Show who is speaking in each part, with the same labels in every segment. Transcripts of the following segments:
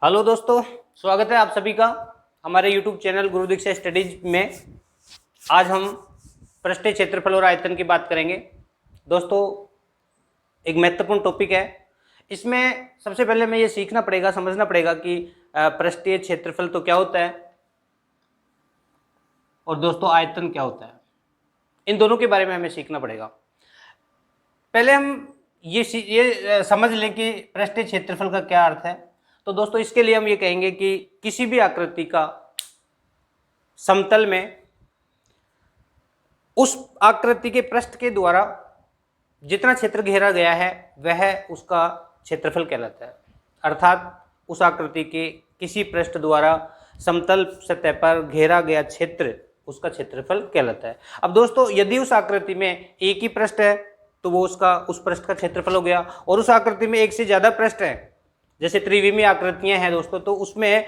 Speaker 1: Hello दोस्तों, स्वागत है आप सभी का हमारे YouTube चैनल गुरु दीक्षा स्टडीज में। आज हम पृष्ठीय क्षेत्रफल और आयतन की बात करेंगे। दोस्तों, एक महत्वपूर्ण टॉपिक है। इसमें सबसे पहले हमें ये सीखना पड़ेगा, समझना पड़ेगा कि पृष्ठीय क्षेत्रफल तो क्या होता है और दोस्तों आयतन क्या होता है। इन दोनों के बारे में हमें सीखना पड़ेगा। पहले हम ये समझ लें कि पृष्ठीय क्षेत्रफल का क्या अर्थ है। तो दोस्तों, इसके लिए हम ये कहेंगे कि किसी भी आकृति का समतल में उस आकृति के पृष्ठ के द्वारा जितना क्षेत्र घेरा गया है वह उसका क्षेत्रफल कहलाता है। अर्थात उस आकृति के किसी पृष्ठ द्वारा समतल सतह पर घेरा गया क्षेत्र उसका क्षेत्रफल कहलाता है। अब दोस्तों, यदि उस आकृति में एक ही पृष्ठ है तो वो उसका उस पृष्ठ का क्षेत्रफल हो गया, और उस आकृति में एक से ज्यादा पृष्ठ है, जैसे त्रिविमीय आकृतियां हैं दोस्तों, तो उसमें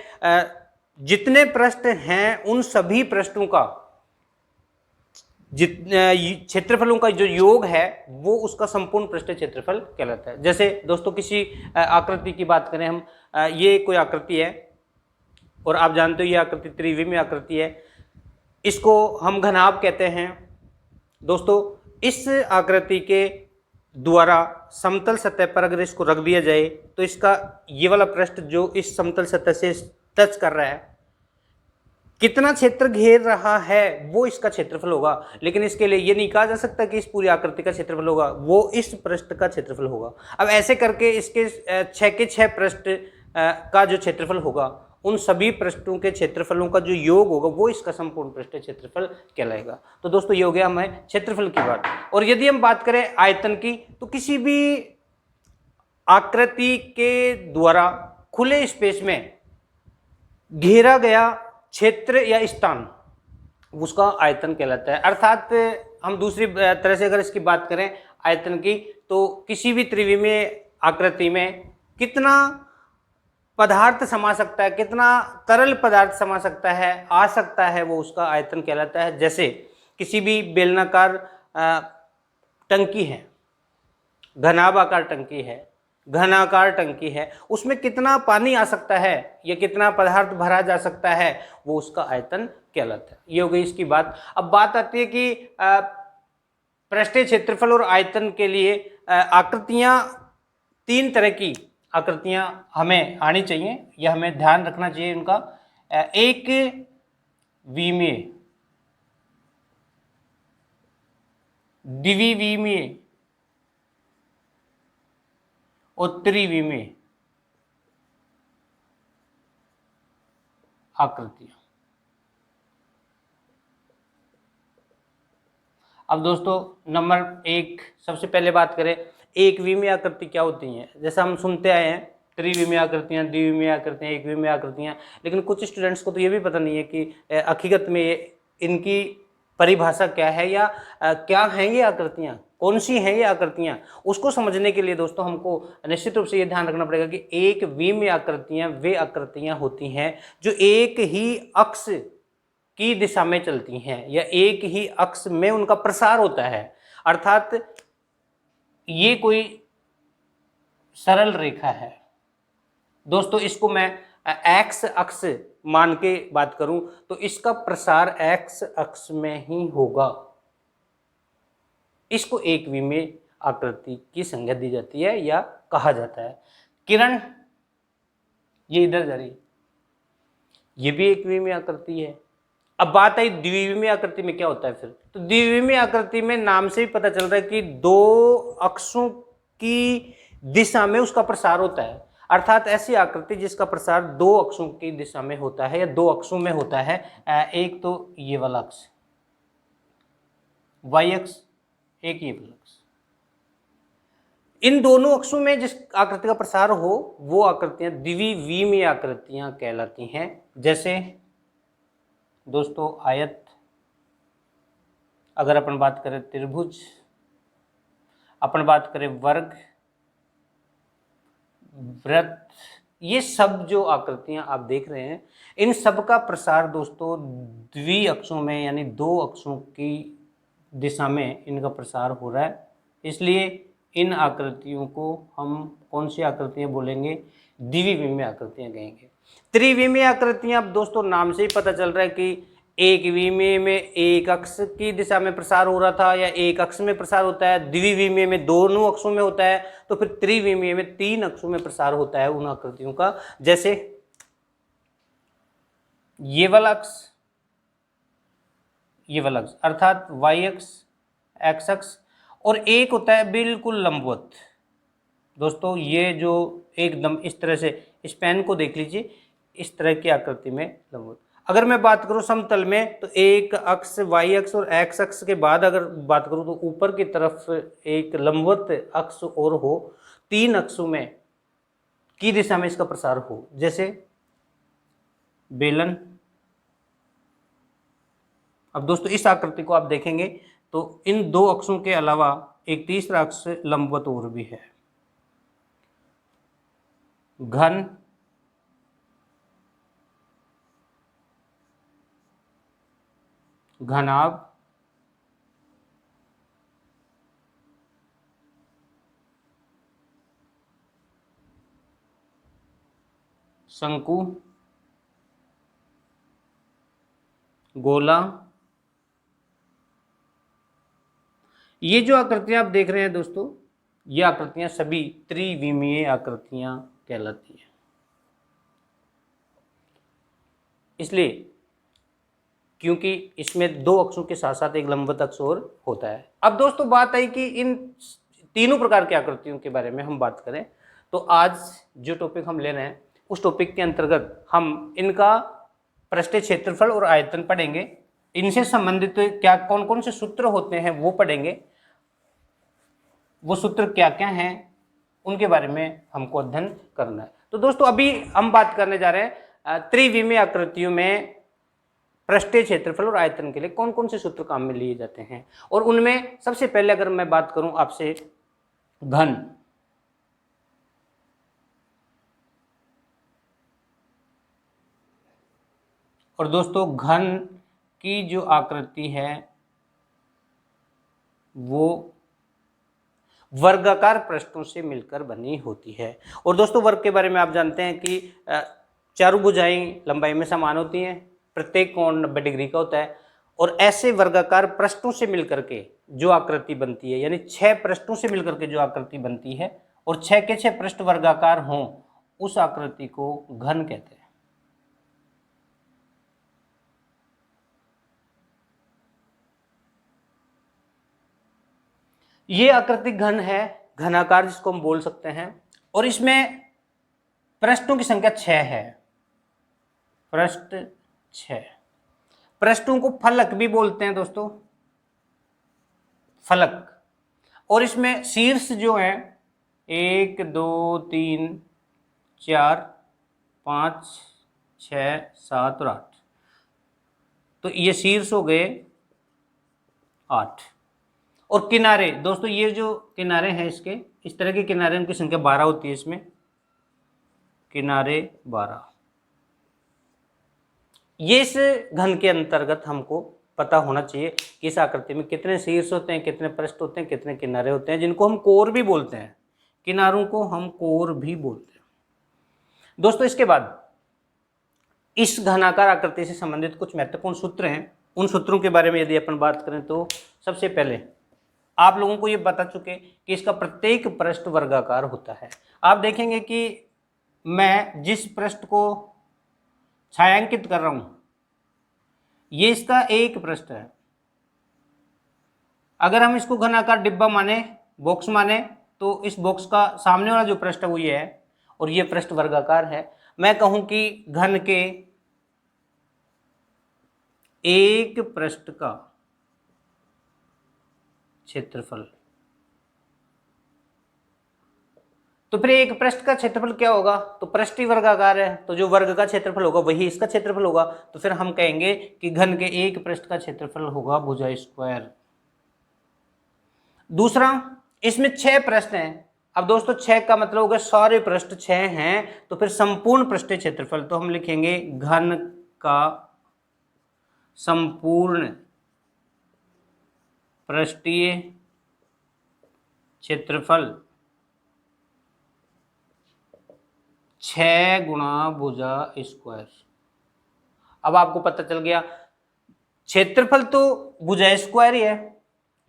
Speaker 1: जितने पृष्ठ हैं उन सभी पृष्ठों का क्षेत्रफलों का जो योग है वो उसका संपूर्ण पृष्ठीय क्षेत्रफल कहलाता है। जैसे दोस्तों, किसी आकृति की बात करें हम, ये कोई आकृति है और आप जानते हो ये आकृति त्रिविमीय आकृति है, इसको हम घनाभ कहते हैं। दोस्तों, इस आकृति के द्वारा समतल सतह पर अगर इसको रख दिया जाए तो इसका ये वाला पृष्ठ जो इस समतल सतह से टच कर रहा है, कितना क्षेत्र घेर रहा है वो इसका क्षेत्रफल होगा। लेकिन इसके लिए ये नहीं कहा जा सकता कि इस पूरी आकृति का क्षेत्रफल होगा, वो इस पृष्ठ का क्षेत्रफल होगा। अब ऐसे करके इसके 6 के 6 पृष्ठ का जो क्षेत्रफल होगा उन सभी पृष्ठों के क्षेत्रफलों का जो योग होगा वो इसका संपूर्ण पृष्ठीय क्षेत्रफल कहलाएगा। तो दोस्तों, ये हो गया हमें क्षेत्रफल की बात। और यदि हम बात करें आयतन की, तो किसी भी आकृति के द्वारा खुले स्पेस में घेरा गया क्षेत्र या स्थान उसका आयतन कहलाता है। अर्थात हम दूसरी तरह से अगर इसकी बात करें आयतन की, तो किसी भी त्रिविमीय आकृति में कितना पदार्थ समा सकता है, कितना तरल पदार्थ समा सकता है, आ सकता है, वो उसका आयतन कहलाता है। जैसे किसी भी बेलनाकार टंकी है, घनाभ आकार टंकी है, घनाकार टंकी है, उसमें कितना पानी आ सकता है या कितना पदार्थ भरा जा सकता है वो उसका आयतन कहलाता है। ये हो गई इसकी बात। अब बात आती है कि पृष्ठीय क्षेत्रफल और आयतन के लिए आकृतियां, 3 तरह की आकृतियां हमें आनी चाहिए या हमें ध्यान रखना चाहिए उनका। एक विमीय, द्विविमीय और त्रिविमीय आकृतियां। अब दोस्तों, नंबर 1 सबसे पहले बात करें, एक विमीय आकृति क्या होती है। जैसा हम सुनते आए हैं त्रिविमीय आकृतियां, द्विविमीय आकृतियां, एक विमीय आकृतियां, लेकिन कुछ स्टूडेंट्स को तो ये भी पता नहीं है कि हकीकत में इनकी परिभाषा क्या है या क्या हैं ये आकृतियां, कौन सी हैं ये आकृतियां। उसको समझने के लिए दोस्तों हमको निश्चित रूप से ये ध्यान रखना पड़ेगा कि एक विमीय आकृतियां वे आकृतियां होती हैं जो एक ही अक्ष की दिशा में चलती हैं या एक ही अक्ष में उनका प्रसार होता है। अर्थात ये कोई सरल रेखा है दोस्तों, इसको मैं एक्स अक्ष मान के बात करूं तो इसका प्रसार एक्स अक्ष में ही होगा। इसको एक विमीय आकृति की संज्ञा दी जाती है या कहा जाता है। किरण ये इधर जा रही, ये भी एक विमीय आकृति है। अब बात आई द्विविमीय आकृति में क्या होता है फिर। तो द्विविमीय आकृति में नाम से ही पता चल रहा है कि 2 अक्षों की दिशा में उसका प्रसार होता है। अर्थात ऐसी आकृति जिसका प्रसार 2 अक्षों की दिशा में होता है या 2 अक्षों में होता है। एक तो ये वाला अक्ष वाई अक्ष, एक ये वाला अक्ष, इन दोनों अक्षों में जिस आकृति का प्रसार हो वो आकृतियां द्विविमीय आकृतियां कहलाती हैं। जैसे दोस्तों आयत, अगर अपन बात करें त्रिभुज, अपन बात करें वर्ग, वृत्त, ये सब जो आकृतियां आप देख रहे हैं इन सब का प्रसार दोस्तों द्वि अक्षों में यानी 2 अक्षों की दिशा में इनका प्रसार हो रहा है। इसलिए इन आकृतियों को हम कौन सी आकृतियां बोलेंगे? द्विविमीय आकृतियां कहेंगे। त्रिविमीय आकृतियां, अब दोस्तों नाम से ही पता चल रहा है कि एक विमीय में एक अक्ष की दिशा में प्रसार हो रहा था या एक अक्ष में प्रसार होता है, द्विविमीय में दोनों अक्षों में होता है, तो फिर त्रिविमीय में तीन अक्षों में प्रसार होता है उन आकृतियों का। जैसे ये वाला अक्ष, ये वाला अक्ष अर्थात वाई अक्ष, एक्स अक्ष, और एक होता है बिल्कुल लंबवत। दोस्तों ये जो एकदम इस तरह से इस पेन को देख लीजिए, इस तरह की आकृति में लंबवत। अगर मैं बात करूं समतल में, तो एक अक्ष वाई अक्ष और एक्स अक्ष के बाद अगर बात करूं तो ऊपर की तरफ एक लंबवत अक्ष और हो, तीन अक्षों में की दिशा में इसका प्रसार हो, जैसे बेलन। अब दोस्तों इस आकृति को आप देखेंगे तो इन दो अक्षों के अलावा एक तीसरा अक्ष लंबवत और भी है, घन, घनाभ, शंकु, गोला। ये जो आकृतियां आप देख रहे हैं दोस्तों, ये आकृतियां सभी त्रिविमीय आकृतियां कहलाती हैं। इसलिए क्योंकि इसमें दो अक्षों के साथ साथ एक लंबवत अक्ष और होता है। अब दोस्तों बात आई कि इन तीनों प्रकार की आकृतियों के बारे में हम बात करें, तो आज जो टॉपिक हम ले रहे हैं उस टॉपिक के अंतर्गत हम इनका पृष्ठीय क्षेत्रफल और आयतन पढ़ेंगे। इनसे संबंधित क्या कौन कौन से सूत्र होते हैं वो पढ़ेंगे, वो सूत्र क्या क्या हैं उनके बारे में हमको अध्ययन करना है। तो दोस्तों अभी हम बात करने जा रहे हैं त्रिविमीय आकृतियों में पृष्ठीय क्षेत्रफल और आयतन के लिए कौन कौन से सूत्र काम में लिए जाते हैं। और उनमें सबसे पहले अगर मैं बात करूं आपसे घन, और दोस्तों घन की जो आकृति है वो वर्गाकार पृष्ठों से मिलकर बनी होती है। और दोस्तों वर्ग के बारे में आप जानते हैं कि चारों भुजाएं लंबाई में समान होती हैं, प्रत्येक कोण 90 डिग्री का होता है, और ऐसे वर्गाकार पृष्ठों से मिलकर के जो आकृति बनती है, यानी 6 पृष्ठों से मिलकर के जो आकृति बनती है और 6 के 6 पृष्ठ वर्गाकार हों, उस आकृति को घन कहते हैं। ये आकृति घन है, घनाकार जिसको हम बोल सकते हैं, और इसमें पृष्ठों की संख्या 6 है, पृष्ठ 6। पृष्ठों को फलक भी बोलते हैं दोस्तों, फलक। और इसमें शीर्ष जो है 1 2 3 4 5 6 7 और 8, तो ये शीर्ष हो गए 8। और किनारे दोस्तों, ये जो किनारे हैं इसके, इस तरह के किनारे, उनकी संख्या 12 होती है। इसमें किनारे 12। ये इस घन के अंतर्गत हमको पता होना चाहिए कि इस आकृति में कितने शीर्ष होते हैं, कितने पृष्ठ होते हैं, कितने किनारे होते हैं, जिनको हम कोर भी बोलते हैं। किनारों को हम कोर भी बोलते हैं दोस्तों। इसके बाद इस घनाकार आकृति से संबंधित कुछ महत्वपूर्ण सूत्र हैं। उन सूत्रों के बारे में यदि अपन बात करें तो सबसे पहले आप लोगों को ये बता चुके कि इसका प्रत्येक पृष्ठ वर्गाकार होता है। आप देखेंगे कि मैं जिस पृष्ठ को छायांकित कर रहा हूं, ये इसका एक पृष्ठ है। अगर हम इसको घनाकार डिब्बा माने, बॉक्स माने, तो इस बॉक्स का सामने वाला जो पृष्ठ है वो ये है, और ये पृष्ठ वर्गाकार है। मैं कहूं कि घन के एक पृष्ठ का क्षेत्रफल, तो फिर एक पृष्ठ का क्षेत्रफल क्या होगा? तो पृष्ठ ही वर्गाकार है, तो जो वर्ग का क्षेत्रफल होगा वही इसका क्षेत्रफल होगा। तो फिर हम कहेंगे कि घन के एक पृष्ठ का क्षेत्रफल होगा भुजा स्क्वायर। दूसरा, इसमें 6 पृष्ठ हैं। अब दोस्तों 6 का मतलब होगा सारे पृष्ठ 6 हैं, तो फिर संपूर्ण पृष्ठीय क्षेत्रफल, तो हम लिखेंगे घन का संपूर्ण पृष्ठीय क्षेत्रफल 6 गुणा भुजा स्क्वायर। अब आपको पता चल गया क्षेत्रफल तो भुजा स्क्वायर ही है,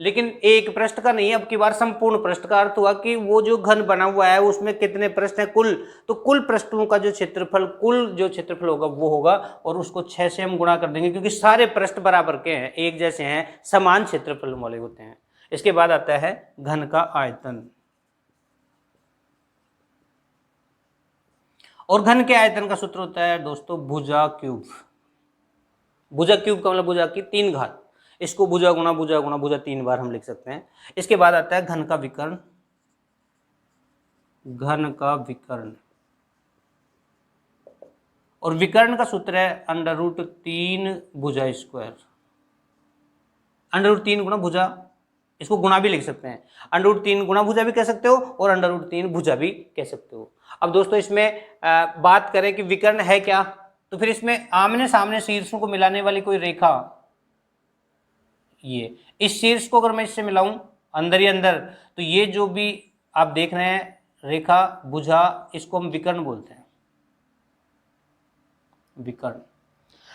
Speaker 1: लेकिन एक पृष्ठ का नहीं है, अब की बार संपूर्ण पृष्ठ का अर्थ हुआ कि वो जो घन बना हुआ है उसमें कितने पृष्ठ हैं कुल, तो कुल पृष्ठों का जो क्षेत्रफल, कुल जो क्षेत्रफल होगा वो होगा, और उसको 6 से हम गुणा कर देंगे क्योंकि सारे पृष्ठ बराबर के हैं, एक जैसे हैं, समान क्षेत्रफल वाले होते हैं। इसके बाद आता है घन का आयतन, और घन के आयतन का सूत्र होता है दोस्तों भुजा क्यूब। भुजा क्यूब का मतलब भुजा की 3 घात, इसको भुजा गुणा भुजा गुणा भुजा 3 बार हम लिख सकते हैं। इसके बाद आता है घन का विकर्ण, घन का विकर्ण, और विकर्ण का सूत्र है √3 भुजा स्क्वायर। √3 गुणा भुजा, इसको गुणा भी लिख सकते हैं, √3 गुणा भुजा भी कह सकते हो और √3 भुजा भी कह सकते हो। अब दोस्तों इसमें बात करें कि विकर्ण है क्या, तो फिर इसमें आमने सामने शीर्षों को मिलाने वाली कोई रेखा, ये इस शीर्ष को अगर मैं इससे मिलाऊं अंदर ही अंदर, तो ये जो भी आप देख रहे हैं रेखा भुजा, इसको हम विकर्ण बोलते हैं, विकर्ण।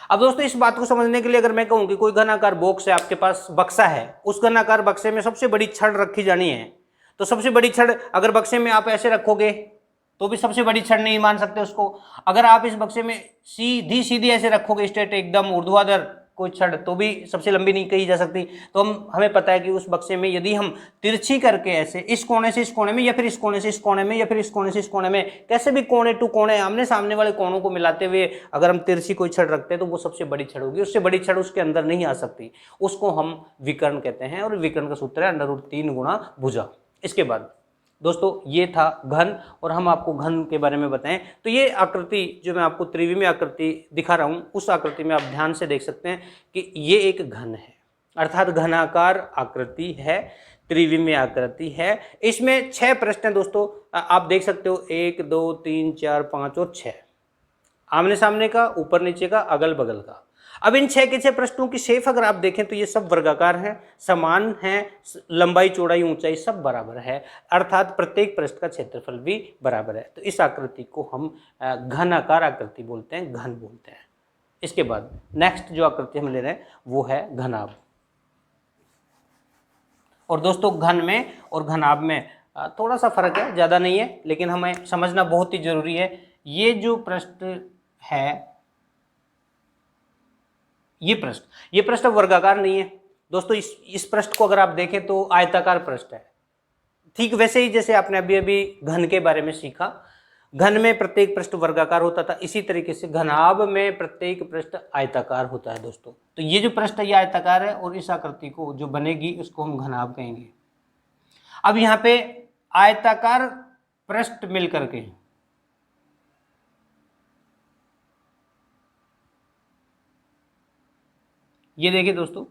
Speaker 1: अब दोस्तों इस बात को समझने के लिए अगर मैं कहूं कि कोई घनाकार बॉक्स है, आपके पास बक्सा है, उस घनाकार बक्से में सबसे बड़ी छड़ रखी जानी है, तो सबसे बड़ी छड़ अगर बक्से में आप ऐसे रखोगे तो भी सबसे बड़ी छड़ नहीं मान सकते उसको। अगर आप इस बक्से में सीधी सीधी ऐसे रखोगे स्ट्रेट एकदम ऊर्ध्वाधर कोई छड़, तो भी सबसे लंबी नहीं कही जा सकती। तो हमें पता है कि उस बक्से में यदि हम तिरछी करके ऐसे इस कोने से इस कोने में, या फिर इस कोने से इस कोने में, या फिर इस कोने से इस कोने में, कैसे भी कोने टू कोने आमने सामने वाले कोनों को मिलाते हुए अगर हम तिरछी कोई छड़ रखते हैं तो वो सबसे बड़ी छड़ होगी, उससे बड़ी छड़ उसके अंदर नहीं आ सकती, उसको हम विकर्ण कहते हैं। और विकर्ण का सूत्र है √3 गुणा भुजा। इसके बाद दोस्तों ये था घन, और हम आपको घन के बारे में बताएं तो ये आकृति जो मैं आपको त्रिविमीय आकृति दिखा रहा हूं, उस आकृति में आप ध्यान से देख सकते हैं कि ये एक घन है, अर्थात घनाकार आकृति है, त्रिविमीय आकृति है। इसमें 6 पृष्ठ हैं दोस्तों, आप देख सकते हो 1 2 3 4 5 और 6, आमने सामने का, ऊपर नीचे का, अगल बगल का। अब इन 6 के 6 पृष्ठों की शेप अगर आप देखें तो ये सब वर्गाकार हैं, समान हैं, लंबाई चौड़ाई ऊंचाई सब बराबर है, अर्थात प्रत्येक पृष्ठ का क्षेत्रफल भी बराबर है। तो इस आकृति को हम घनाकार आकृति बोलते हैं, घन बोलते हैं। इसके बाद नेक्स्ट जो आकृति हम ले रहे हैं वो है घनाभ। और दोस्तों घन में और घनाभ में थोड़ा सा फर्क है, ज़्यादा नहीं है, लेकिन हमें समझना बहुत ही जरूरी है। ये जो पृष्ठ है, ये पृष्ठ वर्गाकार नहीं है दोस्तों। इस पृष्ठ को अगर आप देखें तो आयताकार पृष्ठ है, ठीक वैसे ही जैसे आपने अभी अभी घन के बारे में सीखा, घन में प्रत्येक पृष्ठ वर्गाकार होता था, इसी तरीके से घनाभ में प्रत्येक पृष्ठ आयताकार होता है दोस्तों। तो ये जो पृष्ठ है ये आयताकार है, और इस आकृति को जो बनेगी उसको हम घनाभ कहेंगे। अब यहाँ पे आयताकार पृष्ठ मिल करके ये देखिए दोस्तों,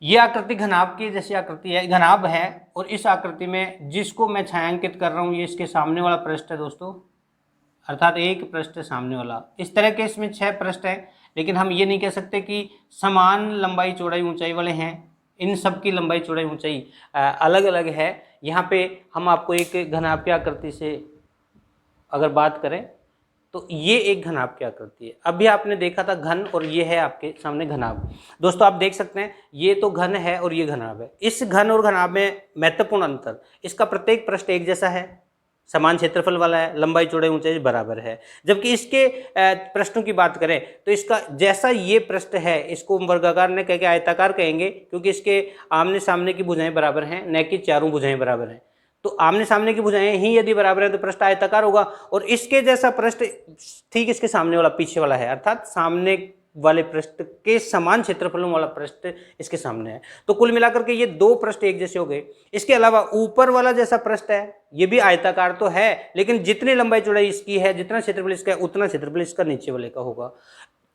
Speaker 1: ये आकृति घनाभ की जैसी आकृति है, घनाभ है, और इस आकृति में जिसको मैं छायांकित कर रहा हूं ये इसके सामने वाला पृष्ठ है दोस्तों, अर्थात एक पृष्ठ सामने वाला। इस तरह के इसमें 6 पृष्ठ हैं, लेकिन हम ये नहीं कह सकते कि समान लंबाई चौड़ाई ऊंचाई वाले हैं, इन सब की लंबाई चौड़ाई ऊंचाई अलग अलग है। यहाँ पे हम आपको एक घनाभ की आकृति से अगर बात करें तो ये एक घनाभ की आकृति है। अभी आपने देखा था घन, और ये है आपके सामने घनाभ। दोस्तों आप देख सकते हैं ये तो घन है और ये घनाभ है। इस घन और घनाभ में महत्वपूर्ण अंतर, इसका प्रत्येक पृष्ठ एक जैसा है, समान क्षेत्रफल वाला है, लंबाई चौड़ाई ऊंचाई बराबर है। जबकि इसके पृष्ठों की बात करें तो इसका जैसा ये पृष्ठ है इसको वर्गाकार न कह के आयताकार कहेंगे, क्योंकि इसके आमने सामने की भुजाएं बराबर हैं, न कि चारों भुजाएं बराबर हैं। तो आमने सामने की भुजाएं ही यदि बराबर है तो पृष्ठ आयताकार होगा, और इसके जैसा पृष्ठ ठीक इसके सामने वाला पीछे वाला है, अर्थात सामने वाले पृष्ठ के समान क्षेत्रफलों वाला पृष्ठ इसके सामने है। तो कुल मिलाकर के ये 2 पृष्ठ एक जैसे हो गए। इसके अलावा ऊपर वाला जैसा पृष्ठ है ये भी आयताकार तो है, लेकिन जितनी लंबाई चौड़ाई इसकी है, जितना क्षेत्रफल इसका है, उतना क्षेत्रफल इसका नीचे वाले का होगा।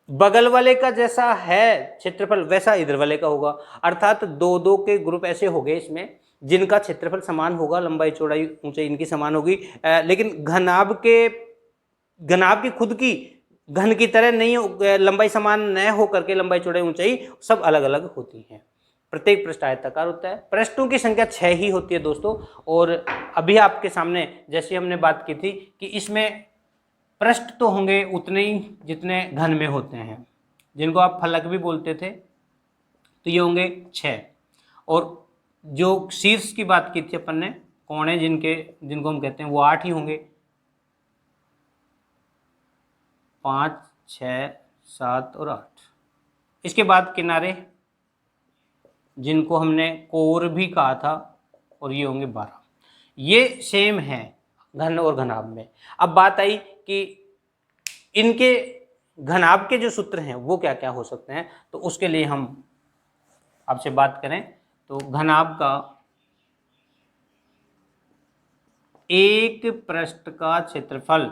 Speaker 1: बगल वाले का जैसा है क्षेत्रफल वैसा इधर वाले का होगा, अर्थात 2-2 के ग्रुप ऐसे हो गए इसमें जिनका क्षेत्रफल समान होगा, लंबाई चौड़ाई ऊंचाई इनकी समान होगी। लेकिन घनाभ की खुद की घन की तरह नहीं, लंबाई समान न हो करके लंबाई चौड़ाई ऊंचाई सब अलग अलग होती हैं। प्रत्येक पृष्ठ आयताकार होता है। पृष्ठों की संख्या 6 ही होती है दोस्तों। और अभी आपके सामने जैसे हमने बात की थी कि इसमें पृष्ठ तो होंगे उतने ही जितने घन में होते हैं, जिनको आप फलक भी बोलते थे, तो ये होंगे 6। और जो शीर्ष की बात की थी अपन ने, कोणे जिनको हम कहते हैं, वो 8 ही होंगे, 5, 6, 7 और 8। इसके बाद किनारे, जिनको हमने कोर भी कहा था, और ये होंगे 12। ये सेम है घन और घनाभ में। अब बात आई कि इनके घनाभ के जो सूत्र हैं वो क्या क्या हो सकते हैं, तो उसके लिए हम आपसे बात करें तो घनाभ का एक पृष्ठ का क्षेत्रफल।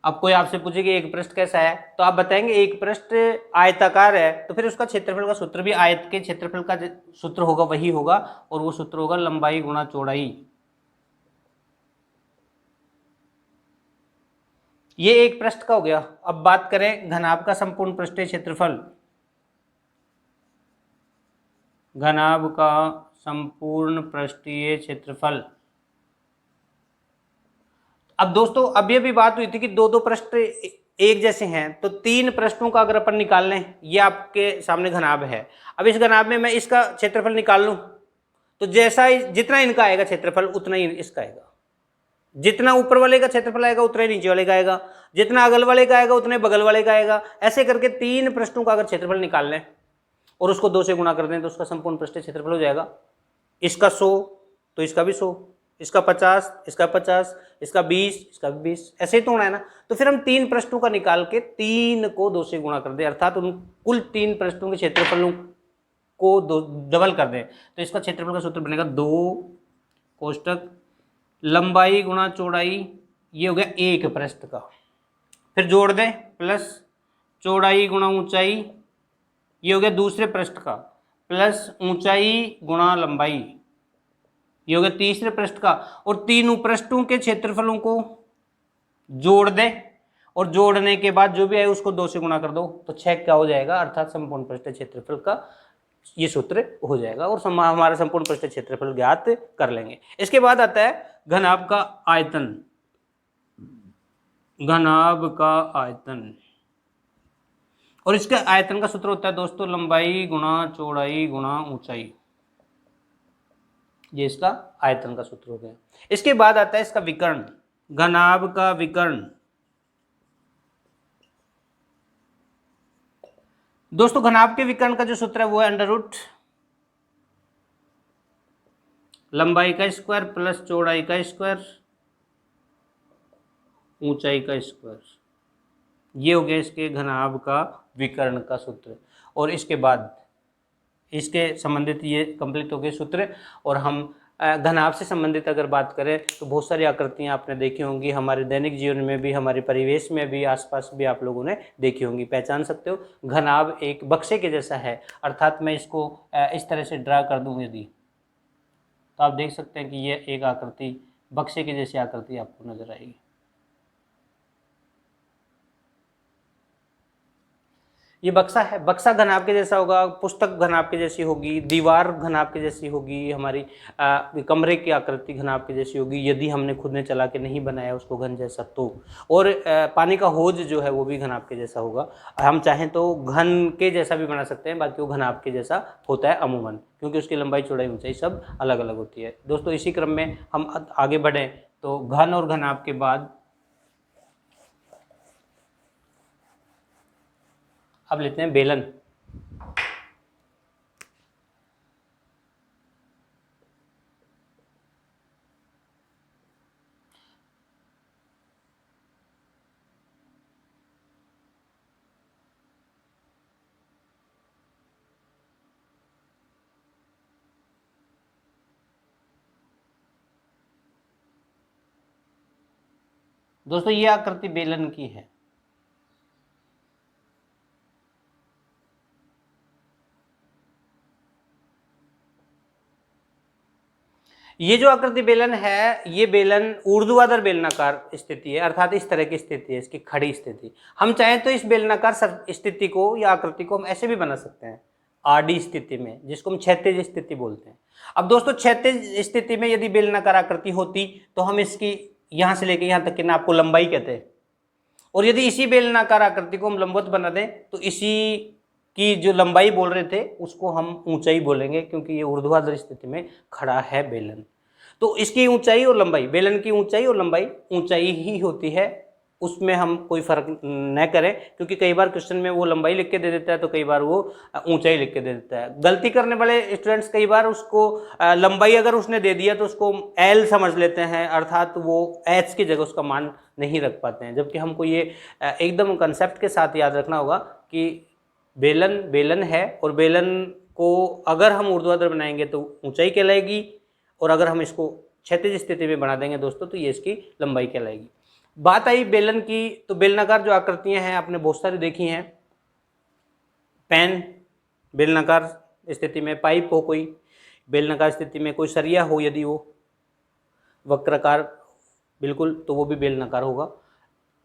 Speaker 1: अब कोई आपसे पूछे कि एक पृष्ठ कैसा है, तो आप बताएंगे एक पृष्ठ आयताकार है, तो फिर उसका क्षेत्रफल का सूत्र भी आयत के क्षेत्रफल का सूत्र होगा, वही होगा, और वो सूत्र होगा लंबाई गुणा चौड़ाई। ये एक पृष्ठ का हो गया। अब बात करें घनाभ का संपूर्ण पृष्ठीय क्षेत्रफल। घनाभ का संपूर्ण पृष्ठीय क्षेत्रफल। अब दोस्तों अब ये भी बात हुई थी कि दो दो पृष्ठ एक जैसे हैं, तो 3 पृष्ठों का अगर अपन निकाल लें, ये आपके सामने घनाभ है। अब इस घनाभ में मैं इसका क्षेत्रफल निकाल लूं, तो जैसा जितना इनका आएगा क्षेत्रफल उतना ही इसका आएगा। जितना ऊपर वाले का क्षेत्रफल आएगा उतना ही नीचे वाले का आएगा, जितना अगल वाले का आएगा उतने बगल वाले का आएगा। ऐसे करके 3 पृष्ठों का अगर क्षेत्रफल निकाल लें और उसको 2 से गुणा कर दें, तो उसका संपूर्ण पृष्ठीय क्षेत्रफल हो जाएगा। इसका 100 तो इसका भी 100, इसका 50, इसका 50, इसका 20, इसका भी 20, ऐसे ही तो होना है ना। तो फिर हम 3 पृष्ठों का निकाल के 3 को 2 से गुणा कर दें, अर्थात उन कुल 3 पृष्ठों के क्षेत्रफलों को डबल कर दें, तो इसका क्षेत्रफल का सूत्र बनेगा 2 कोष्टक लंबाई गुणा चौड़ाई, ये हो गया एक पृष्ठ का। फिर जोड़ दें प्लस चौड़ाई गुणा ऊंचाई, ये हो गया दूसरे पृष्ठ का, प्लस ऊंचाई गुणा लंबाई, ये हो गया तीसरे पृष्ठ का। और तीनों पृष्ठों के क्षेत्रफलों को जोड़ दें, और जोड़ने के बाद जो भी आए उसको 2 से गुणा कर दो, तो 6 क्या हो जाएगा, अर्थात संपूर्ण पृष्ठीय क्षेत्रफल का ये सूत्र हो जाएगा, और हमारा संपूर्ण पृष्ठीय क्षेत्रफल ज्ञात कर लेंगे। इसके बाद आता है घनाभ का आयतन। घनाभ का आयतन, और इसके आयतन का सूत्र होता है दोस्तों लंबाई गुणा चौड़ाई गुणा ऊंचाई। ये इसका आयतन का सूत्र हो गया। इसके बाद आता है इसका विकर्ण। घनाभ का विकर्ण, दोस्तों घनाभ के विकर्ण का जो सूत्र है वो है अंडर रूट लंबाई का स्क्वायर प्लस चौड़ाई का स्क्वायर ऊंचाई का स्क्वायर। ये हो गया इसके घनाभ का विकर्ण का सूत्र। और इसके बाद इसके संबंधित ये कंप्लीट हो गए सूत्र। और हम घनाभ से संबंधित अगर बात करें तो बहुत सारी आकृतियां आपने देखी होंगी, हमारे दैनिक जीवन में भी, हमारे परिवेश में भी, आसपास भी आप लोगों ने देखी होंगी। पहचान सकते हो, घनाभ एक बक्से के जैसा है, अर्थात मैं इसको इस तरह से ड्रा कर दूं यदि, तो आप देख सकते हैं कि ये एक आकृति बक्से के जैसी आकृति आपको नजर आएगी। ये बक्सा है, बक्सा घनाभ के जैसा होगा, पुस्तक घनाभ के जैसी होगी, दीवार घनाभ के जैसी होगी, हमारी कमरे की आकृति घनाभ के जैसी होगी, यदि हमने खुद ने चला के नहीं बनाया उसको घन जैसा तो। और पानी का हौज जो है वो भी घनाभ के जैसा होगा। हम चाहें तो घन के जैसा भी बना सकते हैं, बाकी वो घनाभ के जैसा होता है अमूमन, क्योंकि उसकी लंबाई चौड़ाई ऊंचाई सब अलग अलग होती है। दोस्तों इसी क्रम में हम आगे बढ़ें तो घन और घनाभ के बाद अब लेते हैं बेलन। दोस्तों ये आकृति बेलन की है। ये जो आकृति बेलन है, ये बेलन ऊर्ध्वाधर बेलनाकार स्थिति है, अर्थात इस तरह की स्थिति है, इसकी खड़ी स्थिति। हम चाहें तो इस बेलनाकार स्थिति को या आकृति को हम ऐसे भी बना सकते हैं, आडी स्थिति में, जिसको हम क्षैतिज स्थिति बोलते हैं। अब दोस्तों क्षैतिज स्थिति में यदि बेलनाकार आकृति होती तो हम इसकी यहां से लेकर यहां तक की नाप को लंबाई कहते हैं, और यदि इसी बेलनाकार आकृति को हम लंबवत बना दें तो इसी की जो लंबाई बोल रहे थे उसको हम ऊंचाई बोलेंगे, क्योंकि ये ऊर्ध्वाधर स्थिति में खड़ा है बेलन। तो इसकी ऊंचाई और लंबाई, बेलन की ऊंचाई और लंबाई ऊंचाई ही होती है, उसमें हम कोई फर्क न करें, क्योंकि कई बार क्वेश्चन में वो लंबाई लिख के दे देता है तो कई बार वो ऊंचाई लिख के दे देता है। गलती करने वाले स्टूडेंट्स कई बार उसको लंबाई अगर उसने दे दिया तो उसको एल समझ लेते हैं, अर्थात वो एच की जगह उसका मान नहीं रख पाते हैं। जबकि हमको ये एकदम कंसेप्ट के साथ याद रखना होगा कि बेलन बेलन है, और बेलन को अगर हम ऊर्ध्वाधर बनाएंगे तो ऊंचाई कहलाएगी, और अगर हम इसको क्षैतिज स्थिति में बना देंगे दोस्तों तो ये इसकी लंबाई कहलाएगी। बात आई बेलन की, तो बेलनाकार जो आकृतियां हैं आपने बहुत सारी देखी हैं। पेन बेलनाकार स्थिति में, पाइप हो कोई बेलनाकार स्थिति में, कोई सरिया हो यदि वो वक्राकार बिल्कुल, तो वो भी बेलनाकार होगा।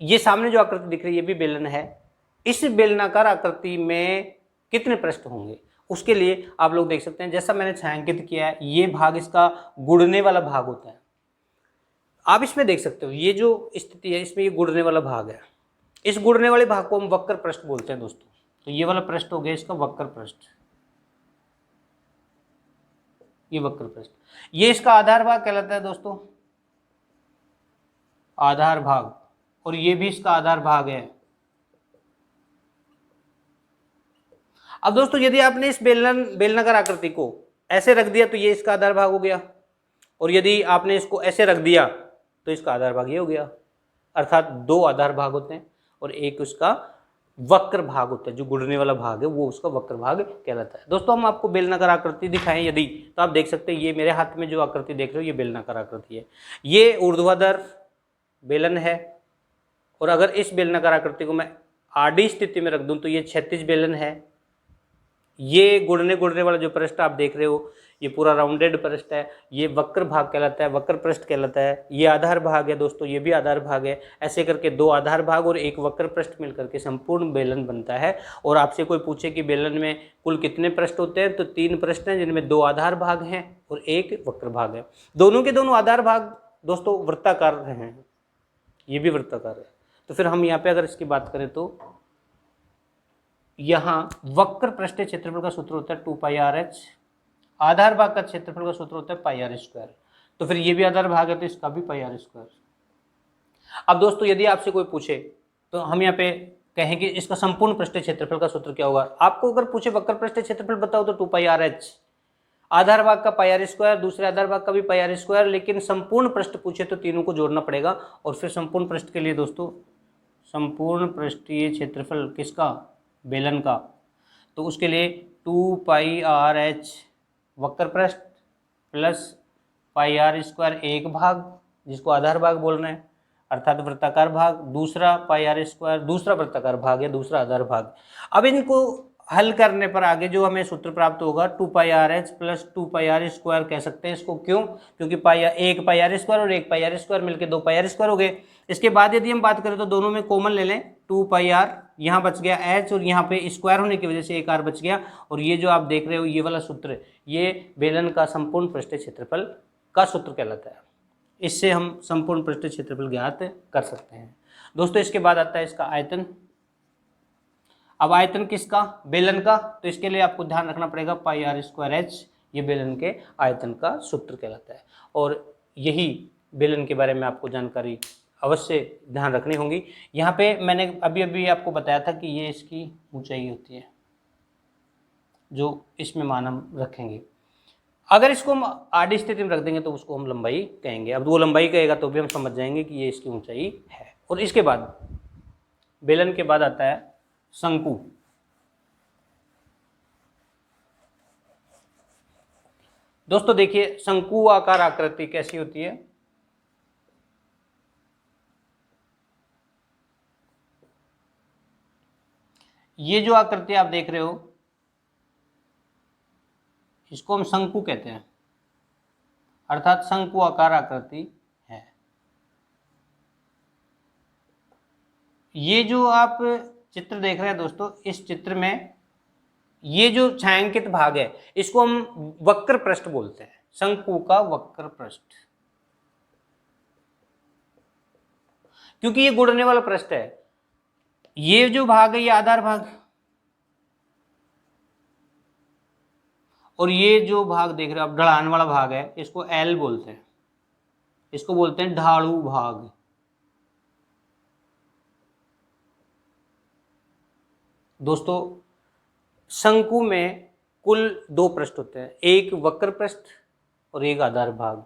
Speaker 1: ये सामने जो आकृति दिख रही है ये भी बेलन है। इस बेलनाकार आकृति में कितने पृष्ठ होंगे, उसके लिए आप लोग देख सकते हैं, जैसा मैंने छायांकित किया है, ये भाग इसका गुड़ने वाला भाग होता है। आप इसमें देख सकते हो ये जो स्थिति है इसमें ये गुड़ने वाला भाग है। इस गुड़ने वाले भाग को हम वक्र पृष्ठ बोलते हैं दोस्तों। तो ये वाला पृष्ठ हो गया इसका वक्र पृष्ठ, ये वक्र पृष्ठ। ये इसका आधार भाग कहलाता है दोस्तों, आधार भाग, और ये भी इसका आधार भाग है। अब दोस्तों यदि आपने इस बेलनाकार आकृति को ऐसे रख दिया तो ये इसका आधार भाग हो गया, और यदि आपने इसको ऐसे रख दिया तो इसका आधार भाग ये हो गया। अर्थात दो आधार भाग होते हैं और एक उसका वक्र भाग होता है, जो गुड़ने वाला भाग है वो उसका वक्र भाग कहलाता है। दोस्तों हम आपको बेलनाकार आकृति दिखाएं यदि, तो आप देख सकते हैं ये मेरे हाथ में जो आकृति देख रहे हो ये बेलनाकार आकृति है। ये ऊर्ध्वाधर बेलन है, और अगर इस बेलनाकार आकृति को मैं आडी स्थिति में रख दूं तो ये क्षैतिज बेलन है। ये गुड़ने वाला जो पृष्ठ आप देख रहे हो ये पूरा राउंडेड पृष्ठ है, ये वक्र भाग कहलाता है, वक्र पृष्ठ कहलाता है। ये आधार भाग है दोस्तों, ये भी आधार भाग है। ऐसे करके दो आधार भाग और एक वक्र पृष्ठ मिलकर के संपूर्ण बेलन बनता है। और आपसे कोई पूछे कि बेलन में कुल कितने पृष्ठ होते हैं, तो 3 पृष्ठ हैं, जिनमें 2 आधार भाग हैं और एक वक्र भाग है। दोनों के दोनों आधार भाग दोस्तों वृत्ताकार हैं, ये भी वृत्ताकार है। तो फिर हम यहाँ पे अगर इसकी बात करें तो यहाँ वक्र पृष्ठीय क्षेत्रफल का सूत्र होता है 2πr/h, आधार भाग का क्षेत्रफल का सूत्र होता है πr²। तो फिर ये भी आधार भाग है तो इसका भी πr²। अब दोस्तों यदि आपसे कोई पूछे तो हम यहाँ पे कहें कि इसका संपूर्ण पृष्ठीय क्षेत्रफल का सूत्र क्या होगा। आपको अगर पूछे वक्र पृष्ठीय क्षेत्रफल बताओ तो 2πr/h, आधार भाग का πr², दूसरे आधार भाग का भी πr², लेकिन संपूर्ण पृष्ठ पूछे तो तीनों को जोड़ना पड़ेगा। और फिर संपूर्ण पृष्ठ के लिए दोस्तों, संपूर्ण पृष्ठीय क्षेत्रफल किसका, बेलन का, तो उसके लिए 2πr/h वक्र पृष्ठ प्लस πr² एक भाग जिसको आधार भाग बोल रहे हैं, अर्थात वृत्ताकार भाग, दूसरा πr² दूसरा वृत्ताकार भाग है, दूसरा आधार भाग। अब इनको हल करने पर आगे जो हमें सूत्र प्राप्त होगा 2πr/h प्लस 2πr² कह सकते हैं इसको। क्यों? क्योंकि एक πr² और एक πr² मिलकर 2πr² हो गए। इसके बाद यदि हम बात करें तो दोनों में कॉमन ले लें, 2πr यहाँ बच गया h, और यहाँ पे स्क्वायर होने की वजह से एक r बच गया। और ये जो आप देख रहे हो ये वाला सूत्र, ये बेलन का संपूर्ण पृष्ठीय क्षेत्रफल का सूत्र कहलाता है। इससे हम संपूर्ण पृष्ठीय क्षेत्रफल ज्ञात कर सकते हैं दोस्तों। इसके बाद आता है इसका आयतन। अब आयतन किसका, बेलन का, तो इसके लिए आपको ध्यान रखना पड़ेगा πr²h, ये बेलन के आयतन का सूत्र कहलाता है। और यही बेलन के बारे में आपको जानकारी अवश्य ध्यान रखनी होगी। यहाँ पे मैंने अभी आपको बताया था कि ये इसकी ऊंचाई होती है जो इसमें मान हम रखेंगे। अगर इसको हम आडी स्थिति में रख देंगे तो उसको हम लंबाई कहेंगे। अब वो लंबाई कहेगा तो भी हम समझ जाएंगे कि ये इसकी ऊंचाई है। और इसके बाद बेलन के बाद आता है शंकु। दोस्तों देखिए शंकु आकार आकृति कैसी होती है। ये जो आकृति आप देख रहे हो इसको हम शंकु कहते हैं, अर्थात शंकु आकार आकृति है। ये जो आप चित्र देख रहे हैं दोस्तों, इस चित्र में ये जो छायांकित भाग है इसको हम वक्र पृष्ठ बोलते हैं, शंकु का वक्र पृष्ठ, क्योंकि ये गुड़ने वाला पृष्ठ है। ये जो भाग है ये आधार भाग, और ये जो भाग देख रहे हो आप ढलान वाला भाग है, इसको एल बोलते हैं, इसको बोलते हैं ढालू भाग। दोस्तों शंकु में कुल 2 पृष्ठ होते हैं, एक वक्र पृष्ठ और एक आधार भाग।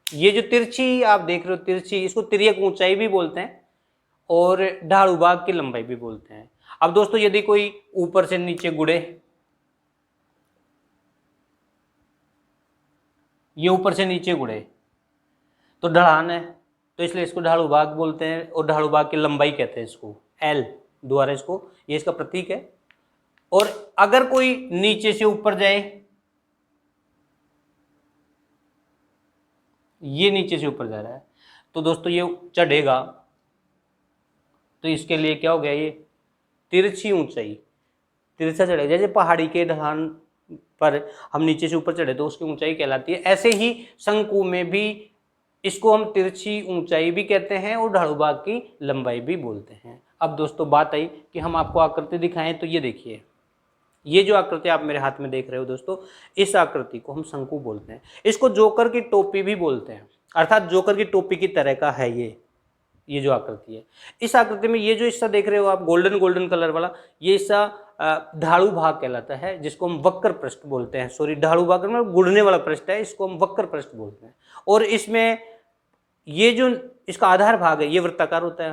Speaker 1: ये जो तिरछी आप देख रहे हो, तिरछी, इसको तिर्यक ऊंचाई भी बोलते हैं और ढालू भाग की लंबाई भी बोलते हैं। अब दोस्तों यदि कोई ऊपर से नीचे गुड़े, ये ऊपर से नीचे गुड़े तो ढलान है, तो इसलिए इसको ढालू भाग बोलते हैं और ढालू भाग की लंबाई कहते हैं इसको एल द्वारा, इसको, ये इसका प्रतीक है। और अगर कोई नीचे से ऊपर जाए, ये नीचे से ऊपर जा रहा है तो दोस्तों ये चढ़ेगा, तो इसके लिए क्या हो गया, ये तिरछी ऊंचाई, तिरछा चढ़ेगा। जैसे पहाड़ी के ढलान पर हम नीचे से ऊपर चढ़े तो उसकी ऊंचाई कहलाती है, ऐसे ही शंकु में भी इसको हम तिरछी ऊंचाई भी कहते हैं और ढालू भाग की लंबाई भी बोलते हैं। अब दोस्तों बात आई कि हम आपको आकृति दिखाएं, तो ये देखिए, ये जो आकृति आप मेरे हाथ में देख रहे हो दोस्तों, इस आकृति को हम शंकु बोलते हैं। इसको जोकर की टोपी भी बोलते हैं, अर्थात जोकर की टोपी की तरह का है ये जो आकृति है। इस आकृति में ये जो हिस्सा देख रहे हो आप गोल्डन गोल्डन कलर वाला, ये हिस्सा ढालू भाग कहलाता है, जिसको हम वक्र पृष्ठ बोलते हैं। सॉरी, ढालू भाग में गुड़ने वाला पृष्ठ है, इसको हम वक्र पृष्ठ बोलते हैं। और इसमें ये जो इसका आधार भाग है ये वृत्ताकार होता है,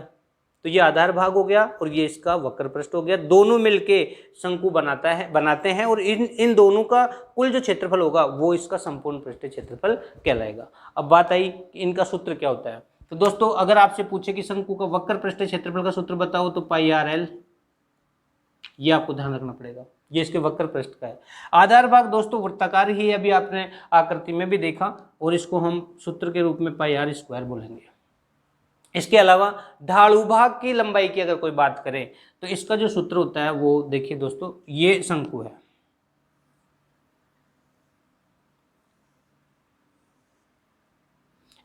Speaker 1: तो ये आधार भाग हो गया और ये इसका वक्र पृष्ठ हो गया। दोनों मिलके शंकु बनाते हैं और इन दोनों का कुल जो क्षेत्रफल होगा वो इसका संपूर्ण पृष्ठीय क्षेत्रफल कहलाएगा। अब बात आई कि इनका सूत्र क्या होता है। तो दोस्तों अगर आपसे पूछे कि शंकु का वक्र पृष्ठीय क्षेत्रफल का सूत्र बताओ, तो पाई आर एल, ये आपको ध्यान रखना पड़ेगा, ये इसके वक्र पृष्ठ का है। आधार भाग दोस्तों वृत्ताकार ही है, अभी आपने आकृति में भी देखा, और इसको हम सूत्र के रूप में पाई आर स्क्वायर बोलेंगे। इसके अलावा ढालू भाग की लंबाई की अगर कोई बात करें तो इसका जो सूत्र होता है वो देखिए दोस्तों, ये शंकु है,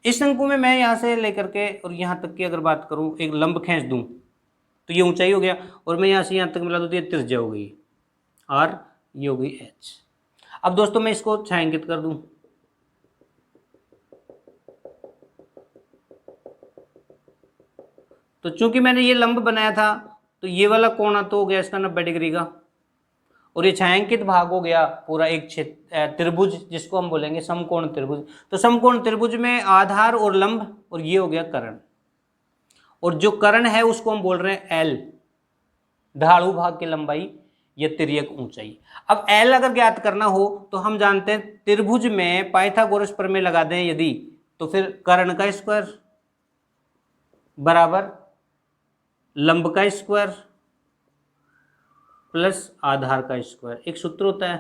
Speaker 1: इस शंकु में मैं यहां से लेकर के और यहां तक की अगर बात करूं, एक लंब खींच दूं तो ये ऊंचाई हो गया, और मैं यहां से यहां तक मिला दूं तो ये त्रिज्या हो गई आर, ये हो गई एच। अब दोस्तों मैं इसको छायांकित कर दूं, तो चूंकि मैंने ये लंब बनाया था तो ये वाला कोण तो हो गया इसका 90 डिग्री का, और ये छायांकित भाग हो गया पूरा एक त्रिभुज, जिसको हम बोलेंगे समकोण त्रिभुज। तो समकोण त्रिभुज में आधार और लंब, और ये हो गया कर्ण, और जो कर्ण है उसको हम बोल रहे हैं एल, ढालू भाग की लंबाई या तिर्यक ऊंचाई। अब एल अगर ज्ञात करना हो तो हम जानते हैं त्रिभुज में पाइथागोरस प्रमेय लगा दें यदि, तो फिर कर्ण का स्क्वायर बराबर लंब का स्क्वायर प्लस आधार का स्क्वायर, एक सूत्र होता है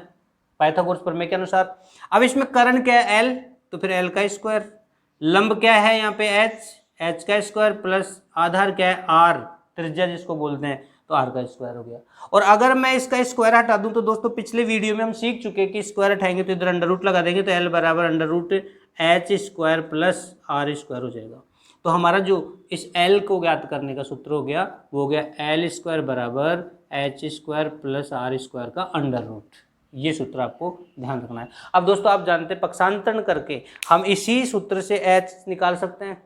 Speaker 1: पाइथागोरस प्रमेय के अनुसार। अब इसमें कर्ण क्या है एल, तो फिर एल का स्क्वायर, लंब क्या है यहाँ पे एच, एच का स्क्वायर प्लस आधार क्या है आर, त्रिज्या जिसको बोलते हैं, तो आर का स्क्वायर हो गया। और अगर मैं इसका स्क्वायर हटा दूं तो दोस्तों पिछले वीडियो में हम सीख चुके हैं कि स्क्वायर हटाएंगे तो इधर अंडर रूट लगा देंगे, तो एल बराबर under root H square plus R square हो जाएगा। तो हमारा जो इस एल को ज्ञात करने का सूत्र हो गया वो हो गया एल स्क्वायर बराबर H square plus R square का अंडर रूट। ये सूत्र आपको ध्यान रखना है। अब दोस्तों आप जानते हैं पक्षांतरण करके हम इसी सूत्र से एच निकाल सकते हैं,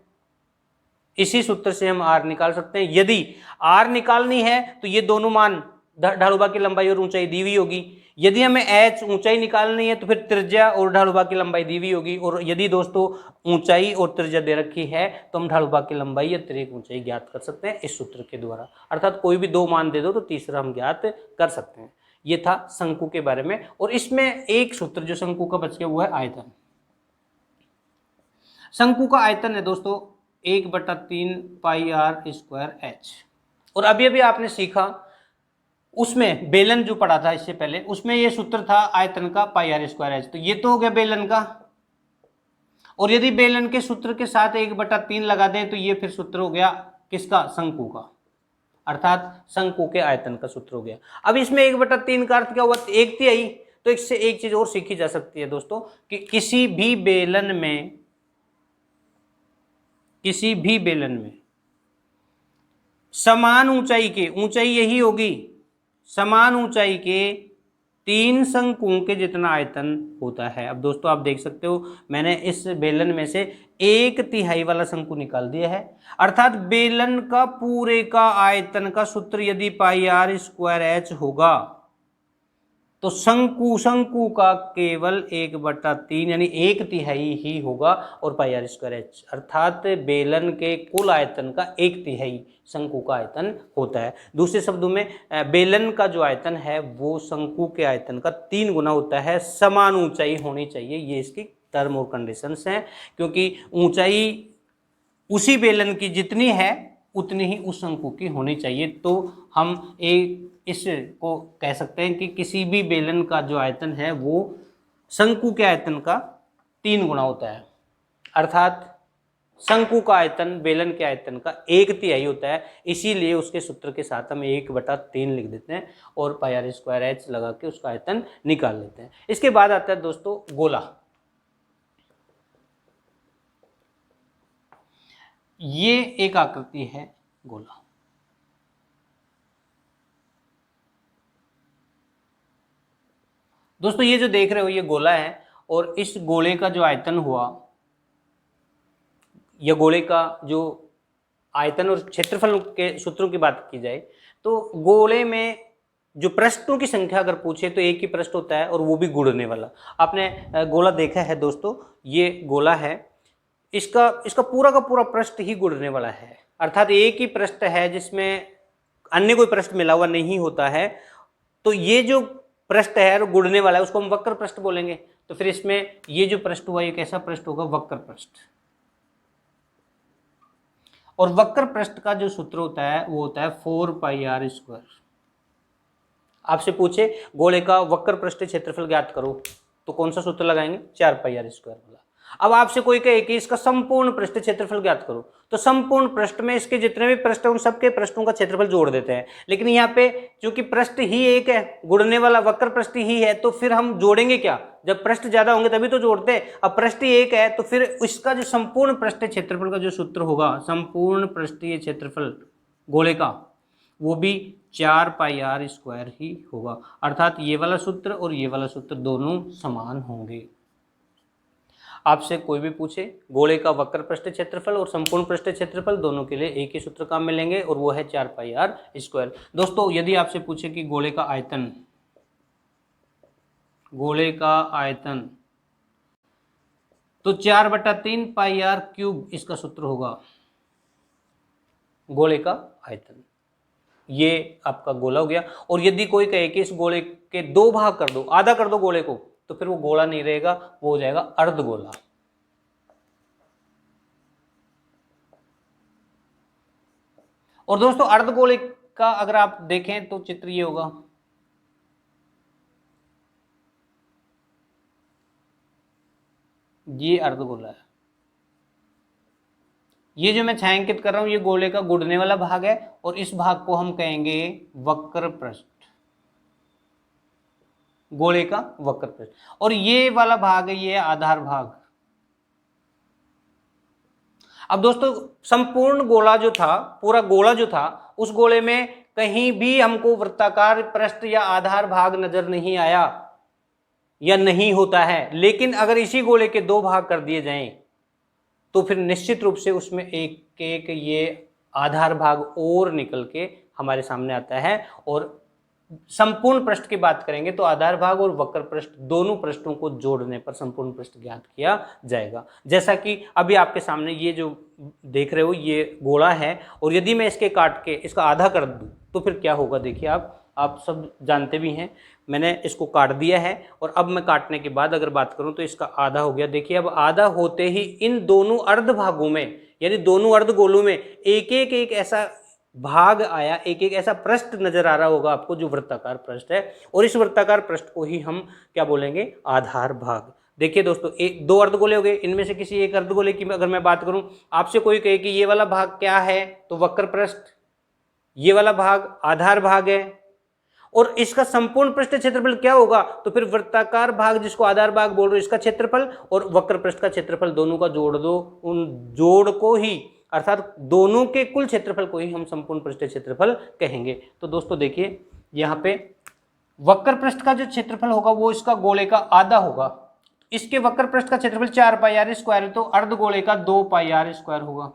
Speaker 1: इसी सूत्र से हम आर निकाल सकते हैं। यदि आर निकालनी है तो ये दोनों मान ढालू भाग की लंबाई और ऊंचाई दी हुई होगी। यदि हमें एच ऊंचाई निकालनी है तो फिर त्रिज्या और ढालू भाग की लंबाई दी हुई होगी। और यदि दोस्तों ऊंचाई और त्रिज्या दे रखी है तो हम ढालू भाग की लंबाई या तिर्यक ऊंचाई ज्ञात कर सकते हैं इस सूत्र के द्वारा। अर्थात कोई भी 2 मान दे दो तो तीसरा हम ज्ञात कर सकते हैं। ये था शंकु के बारे में। और इसमें एक सूत्र जो शंकु का बच गया वो है आयतन। शंकु का आयतन है दोस्तों 1/3 पाई आर स्क्वायर एच। और अभी अभी आपने सीखा उसमें बेलन जो पढ़ा था इससे पहले, उसमें ये सूत्र था आयतन का पाई आर स्क्वायर एच। तो ये तो हो गया बेलन का, और यदि बेलन के सूत्र के साथ 1/3 लगा दें तो ये फिर सूत्र हो गया किसका, शंकु का, अर्थात शंकु के आयतन का सूत्र हो गया। अब इसमें 1/3 का अर्थ क्या हुआ, 1/3। तो इससे एक चीज और सीखी जा सकती है दोस्तों कि किसी भी बेलन में समान ऊंचाई के, ऊंचाई यही होगी, समान ऊंचाई के 3 शंकुओं के जितना आयतन होता है। अब दोस्तों आप देख सकते हो मैंने इस बेलन में से 1/3 वाला शंकु निकाल दिया है, अर्थात बेलन का पूरे का आयतन का सूत्र यदि πr² h होगा तो शंकु का केवल 1/3 यानी 1/3 ही होगा और πr² h, अर्थात बेलन के कुल आयतन का 1/3 शंकु का आयतन होता है। दूसरे शब्दों में बेलन का जो आयतन है वो शंकु के आयतन का 3 गुना होता है। समान ऊंचाई होनी चाहिए, ये इसकी टर्म और कंडीशंस हैं, क्योंकि ऊंचाई उसी बेलन की जितनी है उतनी ही उस शंकु की होनी चाहिए। तो हम इसको कह सकते हैं कि किसी भी बेलन का जो आयतन है वो शंकु के आयतन का 3 गुना होता है, अर्थात शंकु का आयतन बेलन के आयतन का 1/3 होता है। इसीलिए उसके सूत्र के साथ हम 1/3 लिख देते हैं और πr² h लगा के उसका आयतन निकाल लेते हैं। इसके बाद आता है दोस्तों गोला। ये एक आकृति है गोला। दोस्तों ये जो देख रहे हो ये गोला है और इस गोले का जो आयतन हुआ, या गोले का जो आयतन और क्षेत्रफल के सूत्रों की बात की जाए तो गोले में जो पृष्ठों की संख्या अगर पूछे तो एक ही पृष्ठ होता है और वो भी गुणने वाला। आपने गोला देखा है दोस्तों, ये गोला है, इसका पूरा का पूरा पृष्ठ ही गुणने वाला है, अर्थात एक ही पृष्ठ है जिसमें अन्य कोई पृष्ठ मिला हुआ नहीं होता है। तो ये जो पृष्ठ है और गुणने वाला है उसको हम वक्र पृष्ठ बोलेंगे। तो फिर इसमें ये जो पृष्ठ हुआ ये कैसा पृष्ठ होगा, वक्र पृष्ठ। और वक्र पृष्ठ का जो सूत्र होता है वो होता है 4πr²। आपसे पूछे गोले का वक्र पृष्ठ क्षेत्रफल ज्ञात करो तो कौन सा सूत्र लगाएंगे, 4πr² वाला। अब आपसे कोई कहे कि इसका संपूर्ण पृष्ठ क्षेत्रफल ज्ञात करो तो संपूर्ण पृष्ठ में इसके जितने भी पृष्ठ हैं उन सबके पृष्ठों का क्षेत्रफल जोड़ देते हैं। लेकिन यहाँ पे क्योंकि पृष्ठ ही एक है, गुणने वाला वक्र पृष्ठ ही है, तो फिर हम जोड़ेंगे क्या, जब पृष्ठ ज्यादा होंगे तभी तो जोड़ते हैं। अब पृष्ठ ही एक है तो फिर इसका जो संपूर्ण पृष्ठीय क्षेत्रफल का जो सूत्र होगा, संपूर्ण पृष्ठीय क्षेत्रफल गोले का, वो भी 4πr² ही होगा, अर्थात ये वाला सूत्र और ये वाला सूत्र दोनों समान होंगे। आपसे कोई भी पूछे गोले का वक्र पृष्ठ क्षेत्रफल और संपूर्ण पृष्ठ क्षेत्रफल दोनों के लिए एक ही सूत्र काम में लेंगे और वो है 4πr²। दोस्तो3 यदि आपसे पूछे कि गोले का आयतन तो 4/3 πr³ इसका सूत्र होगा, गोले का आयतन। ये आपका गोला हो गया। और यदि कोई कहे कि इस गोले के 2 भाग कर दो, आधा कर दो गोले को, तो फिर वो गोला नहीं रहेगा, वो हो जाएगा अर्धगोला। और दोस्तों अर्धगोले का अगर आप देखें तो चित्र ये होगा, ये अर्धगोला है। ये जो मैं छायांकित कर रहा हूं ये गोले का गुणने वाला भाग है और इस भाग को हम कहेंगे वक्र पृष्ठ, गोले का वक्र पृष्ठ। और ये वाला भाग है ये आधार भाग। अब दोस्तों संपूर्ण गोला जो था, पूरा गोला जो था, उस गोले में कहीं भी हमको वृत्ताकार पृष्ठ या आधार भाग नजर नहीं आया या नहीं होता है। लेकिन अगर इसी गोले के 2 भाग कर दिए जाएं तो फिर निश्चित रूप से उसमें एक एक ये आधार भाग और निकल के हमारे सामने आता है। और संपूर्ण पृष्ठ की बात करेंगे तो आधार भाग और वक्र पृष्ठ दोनों पृष्ठों को जोड़ने पर संपूर्ण पृष्ठ ज्ञात किया जाएगा। जैसा कि अभी आपके सामने ये जो देख रहे हो ये गोला है और यदि मैं इसके काट के इसका आधा कर दूं तो फिर क्या होगा, देखिए आप सब जानते भी हैं। मैंने इसको काट दिया है और अब मैं काटने के बाद अगर बात करूं तो इसका आधा हो गया। देखिए अब आधा होते ही इन दोनों अर्ध भागों में यानी दोनों अर्ध गोलों में एक एक ऐसा भाग आया, एक एक ऐसा पृष्ठ नजर आ रहा होगा आपको जो वृत्ताकार पृष्ठ है। और इस वृत्ताकार पृष्ठ को ही हम क्या बोलेंगे, आधार भाग। देखिए दोस्तों, दो अर्धगोले हो गए, इनमें से किसी एक अर्धगोले की अगर मैं बात करूं, आपसे कोई कहे कि ये वाला भाग क्या है, तो वक्र पृष्ठ, ये वाला भाग आधार भाग है, और इसका संपूर्ण पृष्ठ क्षेत्रफल क्या होगा, तो फिर वृत्ताकार भाग जिसको आधार भाग बोल रहे हो इसका क्षेत्रफल और वक्र पृष्ठ का क्षेत्रफल दोनों का जोड़ दो, उन जोड़ को ही अर्थात दोनों के कुल क्षेत्रफल को ही हम संपूर्ण पृष्ठ क्षेत्रफल कहेंगे। तो दोस्तों देखिए यहाँ पे वक्र पृष्ठ का जो क्षेत्रफल होगा वो इसका गोले का आधा होगा, इसके वक्र पृष्ठ का क्षेत्रफल 4 पाई आर स्क्वायर है, तो अर्धगोले का 2 पाई आर स्क्वायर होगा।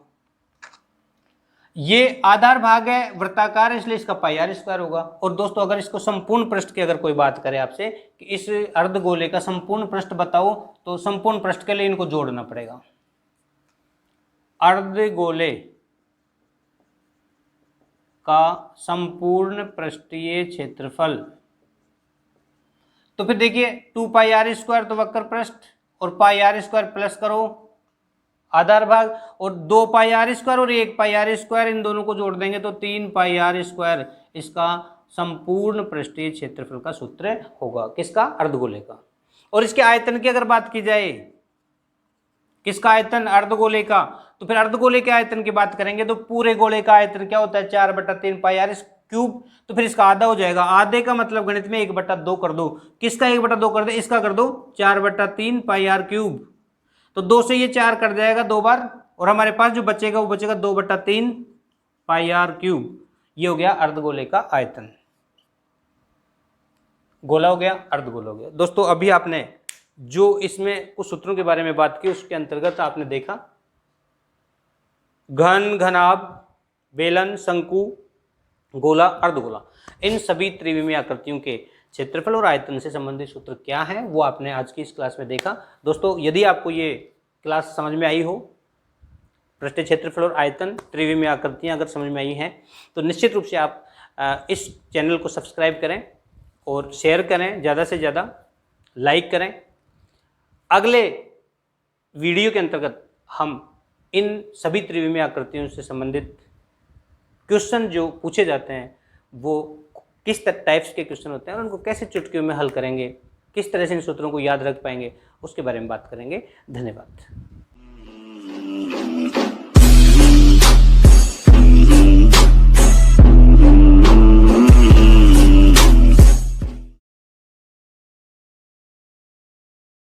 Speaker 1: ये आधार भाग है, वृत्ताकार है, इसलिए इसका पाई आर स्क्वायर होगा। और दोस्तों अगर इसको संपूर्ण पृष्ठ की अगर कोई बात करे आपसे कि इस अर्धगोले का संपूर्ण पृष्ठ बताओ, तो संपूर्ण पृष्ठ के लिए इनको जोड़ना पड़ेगा। अर्धगोले का संपूर्ण पृष्ठीय क्षेत्रफल, तो फिर देखिए 2 पाई आर स्क्वायर तो वक्र पृष्ठ, और पाई आर स्क्वायर प्लस करो आधार भाग, और 2 पाई आर स्क्वायर और 1 पाई आर स्क्वायर, इन दोनों को जोड़ देंगे तो 3 पाई आर स्क्वायर इसका संपूर्ण पृष्ठीय क्षेत्रफल का सूत्र होगा। किसका? अर्धगोले का। और इसके आयतन की अगर बात की जाए, किसका आयतन? अर्धगोले का। तो फिर अर्धगोले के आयतन की बात करेंगे तो पूरे गोले का आयतन क्या होता है? 4/3 पाई आर क्यूब। तो फिर इसका आधा हो जाएगा, आधे का मतलब गणित में 1/2 कर दो। किसका 1/2 कर दो? इसका कर दो 4/3 पाई आर क्यूब। तो 2 से ये 4 कट जाएगा 2 बार, और हमारे पास जो बचेगा वो बचेगा 2/3 पाई आर क्यूब। ये हो गया अर्धगोले का आयतन। गोला हो गया, अर्धगोला हो गया। दोस्तों अभी आपने जो इसमें कुछ सूत्रों के बारे में बात की, उसके अंतर्गत आपने देखा घन, घनाभ, बेलन, शंकु, गोला, अर्धगोला, इन सभी त्रिविमीय आकृतियों के क्षेत्रफल और आयतन से संबंधित सूत्र क्या है वो आपने आज की इस क्लास में देखा। दोस्तों यदि आपको ये क्लास समझ में आई हो, पृष्ठीय क्षेत्रफल और आयतन, त्रिविमीय आकृतियां अगर समझ में आई हैं, तो निश्चित रूप से आप इस चैनल को सब्सक्राइब करें और शेयर करें, ज़्यादा से ज़्यादा लाइक करें। अगले वीडियो के अंतर्गत हम इन सभी त्रिविमीय आकृतियों से संबंधित क्वेश्चन जो पूछे जाते हैं वो किस टाइप्स के क्वेश्चन होते हैं और उनको कैसे चुटकियों में हल करेंगे, किस तरह से इन सूत्रों को याद रख पाएंगे, उसके बारे में बात करेंगे। धन्यवाद।